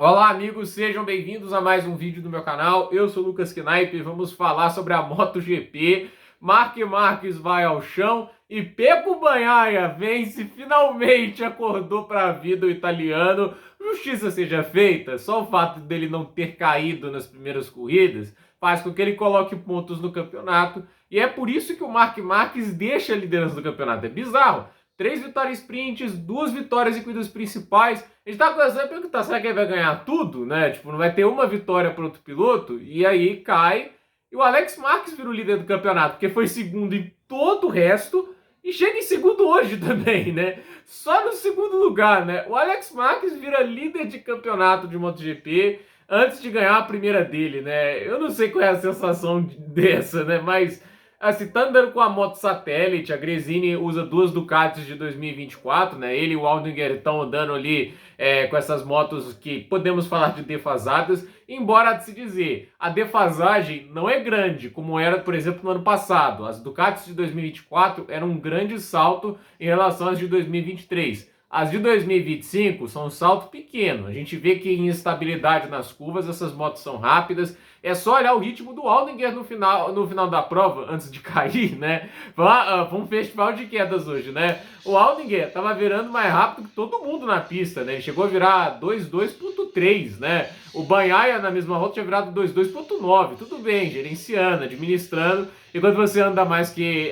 Olá amigos, sejam bem-vindos a mais um vídeo do meu canal. Eu sou o Lucas Knaip e vamos falar sobre a MotoGP. Marc Marques vai ao chão e Pecco Bagnaia vence, finalmente acordou para a vida o italiano. Justiça seja feita, só o fato dele não ter caído nas primeiras corridas faz com que ele coloque pontos no campeonato e é por isso que o Marc Marques deixa a liderança do campeonato. É bizarro. 3 vitórias sprints, 2 vitórias em corridas principais. A gente tá começando a perguntar, será que ele vai ganhar tudo, né? Tipo, não vai ter uma vitória para outro piloto? E aí cai. E o Alex Marques vira o líder do campeonato, porque foi segundo em todo o resto e chega em segundo hoje também, né? Só no segundo lugar, né? O Alex Marques vira líder de campeonato de MotoGP antes de ganhar a primeira dele, né? Eu não sei qual é a sensação dessa, né? Mas assim, tá andando com a moto satélite, a Gresini usa duas Ducatis de 2024, né? Ele e o Aldinger estão andando ali com essas motos que podemos falar de defasadas, embora há de se dizer, a defasagem não é grande, como era, por exemplo, no ano passado. As Ducatis de 2024 eram um grande salto em relação às de 2023. As de 2025 são um salto pequeno. A gente vê que em instabilidade nas curvas, essas motos são rápidas. É só olhar o ritmo do Aldinger no final da prova, antes de cair, né? Foi um festival de quedas hoje, né? O Aldinger tava virando mais rápido que todo mundo na pista, né? Ele chegou a virar 2.2.3, né? O Bagnaia na mesma volta tinha virado 2.2.9. Tudo bem, gerenciando, administrando. E quando você anda mais que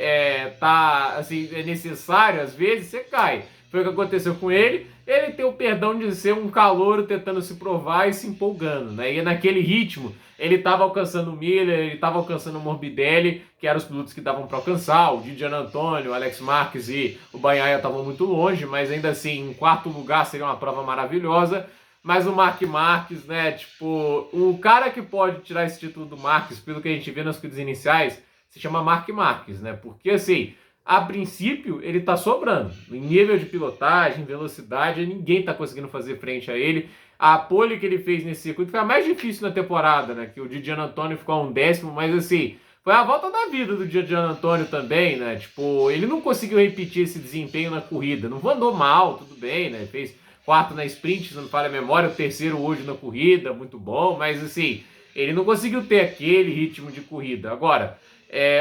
assim, é necessário, às vezes você cai. Foi o que aconteceu com ele. Ele tem o perdão de ser um calouro tentando se provar e se empolgando, né? E naquele ritmo, ele estava alcançando o Miller, ele estava alcançando o Morbidelli, que eram os pilotos que davam para alcançar. O Di Giannantonio, o Alex Marques e o Bagnaia estavam muito longe, mas ainda assim, em quarto lugar seria uma prova maravilhosa. Mas o Marc Marques, né? Tipo, o cara que pode tirar esse título do Marques, pelo que a gente vê nas corridas iniciais, se chama Marc Marques, né? Porque assim, a princípio, ele tá sobrando. Em nível de pilotagem, velocidade, ninguém tá conseguindo fazer frente a ele. A pole que ele fez nesse circuito foi a mais difícil na temporada, né? Que o Di Giannantonio ficou a 1º, mas assim, foi a volta da vida do Di Giannantonio também, né? Tipo, ele não conseguiu repetir esse desempenho na corrida. Não andou mal, tudo bem, né? Fez quarto na sprint, se não me falha a memória, o terceiro hoje na corrida, muito bom, mas assim, ele não conseguiu ter aquele ritmo de corrida. Agora,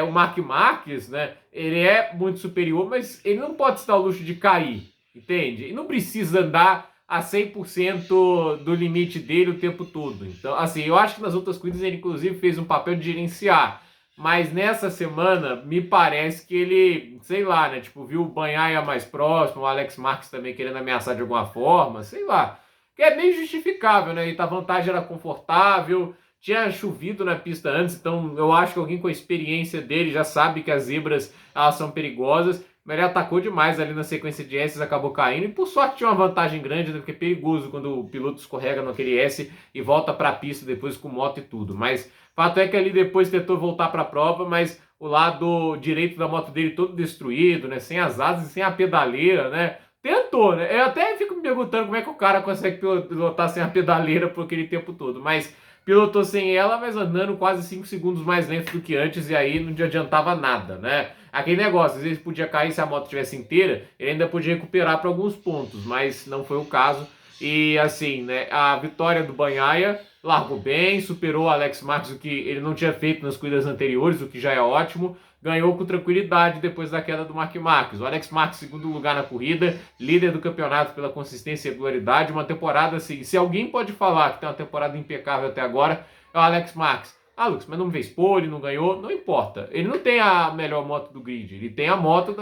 o Marc Marques, né? Ele é muito superior, mas ele não pode se dar o luxo de cair, entende? Ele não precisa andar a 100% do limite dele o tempo todo. Então, assim, eu acho que nas outras corridas ele inclusive fez um papel de gerenciar, mas nessa semana me parece que ele, sei lá, né? Tipo, viu o Bagnaia mais próximo, o Alex Marques também querendo ameaçar de alguma forma, sei lá. Que é meio justificável, né? E a vantagem era confortável, tinha chovido na pista antes, então eu acho que alguém com a experiência dele já sabe que as zebras elas são perigosas, mas ele atacou demais ali na sequência de S's, acabou caindo, e por sorte tinha uma vantagem grande, né, porque é perigoso quando o piloto escorrega naquele S e volta para a pista depois com moto e tudo, mas fato é que ali depois tentou voltar para a prova, mas o lado direito da moto dele todo destruído, né, sem as asas e sem a pedaleira, né, tentou, né, eu até fico me perguntando como é que o cara consegue pilotar sem a pedaleira por aquele tempo todo, mas pilotou sem ela, mas andando quase 5 segundos mais lento do que antes, e aí não adiantava nada, né? Aquele negócio, às vezes podia cair se a moto estivesse inteira, ele ainda podia recuperar para alguns pontos, mas não foi o caso. E assim, né, a vitória do Bagnaia largou bem, superou o Alex Marques, o que ele não tinha feito nas corridas anteriores, o que já é ótimo. Ganhou com tranquilidade depois da queda do Marc Marques. O Alex Marques, segundo lugar na corrida, líder do campeonato pela consistência e regularidade. Uma temporada assim, se alguém pode falar que tem uma temporada impecável até agora, é o Alex Marques. Ah, Lucas, mas não fez pole, não ganhou, não importa. Ele não tem a melhor moto do grid, ele tem a moto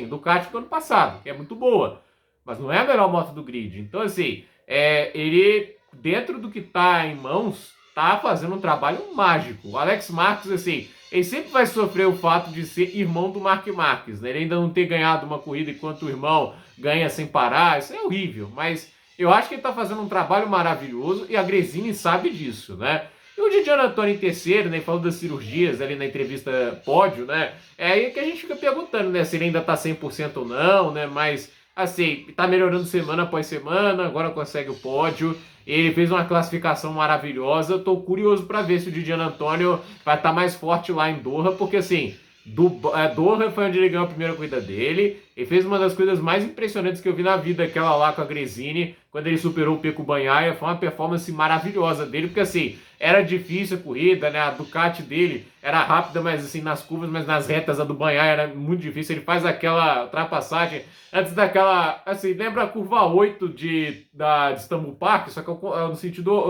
do kart do ano passado, que é muito boa, mas não é a melhor moto do grid. Então, assim, ele, dentro do que está em mãos, tá fazendo um trabalho mágico. O Alex Marques, assim, ele sempre vai sofrer o fato de ser irmão do Marc Marques, né? Ele ainda não ter ganhado uma corrida enquanto o irmão ganha sem parar, isso é horrível, mas eu acho que ele está fazendo um trabalho maravilhoso e a Gresini sabe disso, né? E o Di Giannantonio em terceiro, né, falando das cirurgias ali na entrevista pódio, né, é aí que a gente fica perguntando, né, se ele ainda tá 100% ou não, né, mas, assim, tá melhorando semana após semana, agora consegue o pódio, ele fez uma classificação maravilhosa, eu tô curioso para ver se o Di Giannantonio vai estar mais forte lá em Doha, porque, assim, Doha foi onde ele ganhou a primeira corrida dele. Ele fez uma das coisas mais impressionantes que eu vi na vida, aquela lá com a Gresini, quando ele superou o Pecco Bagnaia. Foi uma performance maravilhosa dele, porque assim, era difícil a corrida, né? A Ducati dele era rápida, mas assim, nas curvas, mas nas retas a do Bagnaia era muito difícil. Ele faz aquela ultrapassagem antes daquela, assim, lembra a curva 8 de Istanbul Park, só que no sentido,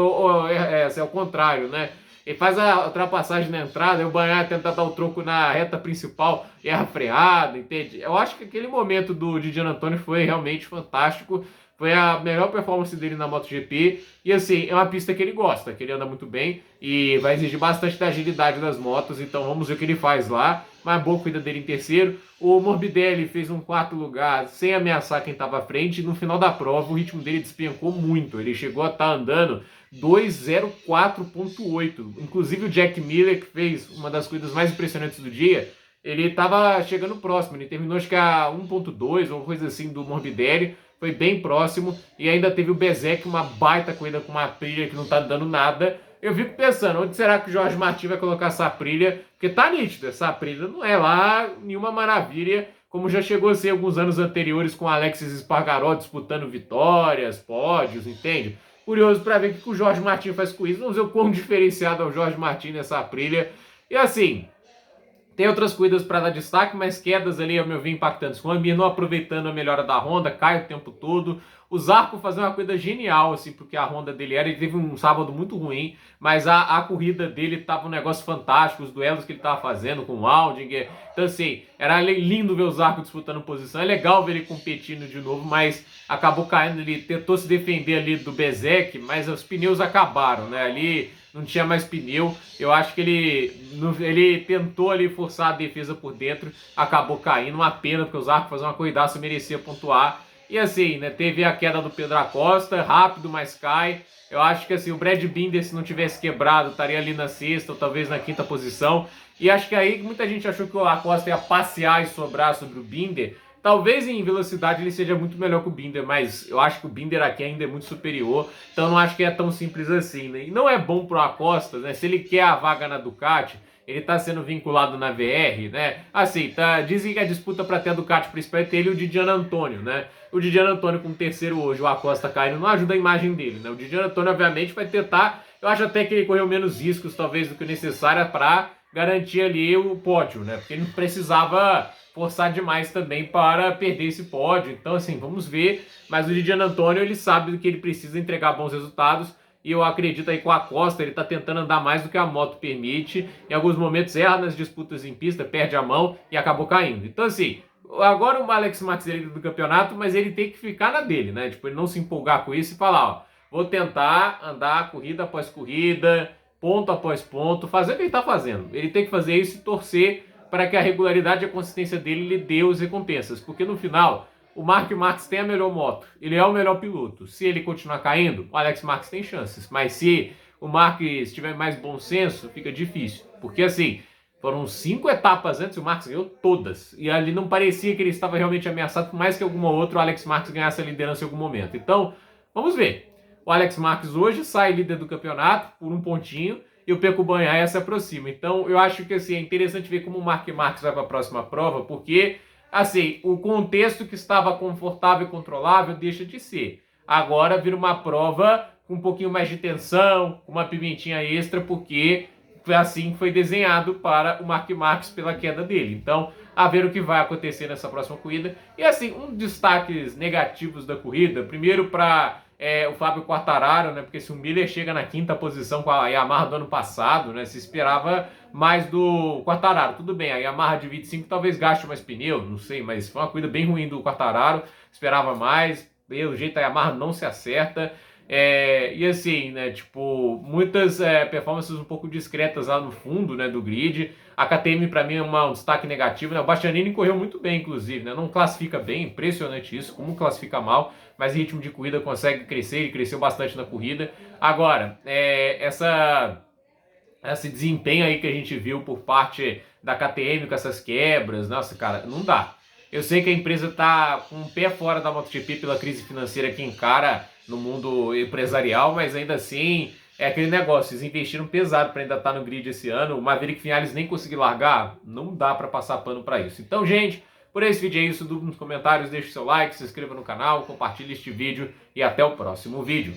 é o contrário, né? Ele faz a ultrapassagem na entrada, e o Bagnaia tenta dar o troco na reta principal, erra a freada, entende? Eu acho que aquele momento do Di Giannantonio foi realmente fantástico. Foi a melhor performance dele na MotoGP. E assim, é uma pista que ele gosta, que ele anda muito bem e vai exigir bastante da agilidade das motos. Então vamos ver o que ele faz lá. Mas boa corrida dele em terceiro. O Morbidelli fez um quarto lugar sem ameaçar quem estava à frente. E no final da prova o ritmo dele despencou muito. Ele chegou a estar andando 2:04.8. Inclusive o Jack Miller, que fez uma das corridas mais impressionantes do dia, ele estava chegando próximo. Ele terminou acho que a 1.2 ou coisa assim do Morbidelli. Foi bem próximo. E ainda teve o Bezzecchi, uma baita corrida com uma Aprilia que não tá dando nada. Eu fico pensando, onde será que o Jorge Martin vai colocar essa Aprilia? Porque tá nítido, essa Aprilia não é lá nenhuma maravilha, como já chegou a ser alguns anos anteriores com Alexis Espargaró disputando vitórias, pódios, entende? Curioso para ver o que o Jorge Martin faz com isso. Vamos ver o quão diferenciado é o Jorge Martin nessa Aprilia. E assim, tem outras corridas para dar destaque, mas quedas ali, ao meu ver, impactantes. O Amir não aproveitando a melhora da Honda, cai o tempo todo. O Zarco fazendo uma corrida genial, assim, porque a Honda dele era. Ele teve um sábado muito ruim, mas a corrida dele tava um negócio fantástico, os duelos que ele tava fazendo com o Aldinger. Então, assim, era lindo ver o Zarco disputando posição. É legal ver ele competindo de novo, mas acabou caindo. Ele tentou se defender ali do Bezzecchi, mas os pneus acabaram, né? Ali não tinha mais pneu. Eu acho que ele tentou ali forçar a defesa por dentro, acabou caindo. Uma pena, porque o Zarco fazia uma corridaça, merecia pontuar. E assim, né, teve a queda do Pedro Acosta, rápido, mas cai. Eu acho que assim, o Brad Binder, se não tivesse quebrado, estaria ali na sexta ou talvez na quinta posição. E acho que aí muita gente achou que o Acosta ia passear e sobrar sobre o Binder. Talvez em velocidade ele seja muito melhor que o Binder, mas eu acho que o Binder aqui ainda é muito superior, então não acho que é tão simples assim, né? E não é bom pro Acosta, né? Se ele quer a vaga na Ducati, ele tá sendo vinculado na VR, né? Assim, dizem que a disputa para ter a Ducati principal é ele e o Di Giannantonio, né? O Di Giannantonio com o terceiro hoje, o Acosta caindo, não ajuda a imagem dele, né? O Di Giannantonio, obviamente, vai tentar, eu acho até que ele correu menos riscos, talvez, do que o necessário para garantir ali o pódio, né? Porque ele não precisava forçar demais também para perder esse pódio. Então, assim, vamos ver. Mas o Di Giannantonio, ele sabe do que ele precisa entregar bons resultados. E eu acredito aí com a Costa, ele tá tentando andar mais do que a moto permite. Em alguns momentos erra nas disputas em pista, perde a mão e acabou caindo. Então, assim, agora o Alex Marques é líder do campeonato, mas ele tem que ficar na dele, né? Tipo, ele não se empolgar com isso e falar, ó, vou tentar andar corrida após corrida, ponto após ponto, fazer o que ele tá fazendo. Ele tem que fazer isso e torcer para que a regularidade e a consistência dele lhe dê as recompensas. Porque no final, o Mark Marques tem a melhor moto, ele é o melhor piloto. Se ele continuar caindo, o Alex Marques tem chances. Mas se o Marques tiver mais bom senso, fica difícil. Porque assim, foram 5 etapas antes e o Marques ganhou todas. E ali não parecia que ele estava realmente ameaçado, por mais que alguma outra o Alex Marques ganhasse a liderança em algum momento. Então, vamos ver. O Alex Marques hoje sai líder do campeonato por um pontinho e o Pecco Bagnaia se aproxima. Então, eu acho que assim, é interessante ver como o Mark Marques vai para a próxima prova, porque assim, o contexto que estava confortável e controlável deixa de ser. Agora vira uma prova com um pouquinho mais de tensão, com uma pimentinha extra, porque assim foi desenhado para o Mark Marques pela queda dele. Então, a ver o que vai acontecer nessa próxima corrida. E assim, um destaques negativos da corrida, primeiro para o Fábio Quartararo, né? Porque se o Miller chega na quinta posição com a Yamaha do ano passado, né? Se esperava mais do Quartararo. Tudo bem, a Yamaha de 25 talvez gaste mais pneu, não sei, mas foi uma corrida bem ruim do Quartararo. Esperava mais, pelo jeito a Yamaha não se acerta. E assim, né, tipo, muitas performances um pouco discretas lá no fundo, né, do grid. A KTM para mim é um destaque negativo, né? O Bastianini correu muito bem, inclusive, né? Não classifica bem, impressionante isso, como classifica mal, mas em ritmo de corrida consegue crescer, ele cresceu bastante na corrida. Agora, esse desempenho aí que a gente viu por parte da KTM com essas quebras, nossa, cara, não dá. Eu sei que a empresa tá com um pé fora da MotoGP pela crise financeira que encara no mundo empresarial, mas ainda assim É aquele negócio, eles investiram pesado para ainda estar no grid esse ano. O Maverick Viñales nem conseguir largar, não dá para passar pano para isso. Então, gente, por esse vídeo é isso. Nos comentários, deixe seu like, se inscreva no canal, compartilhe este vídeo e até o próximo vídeo.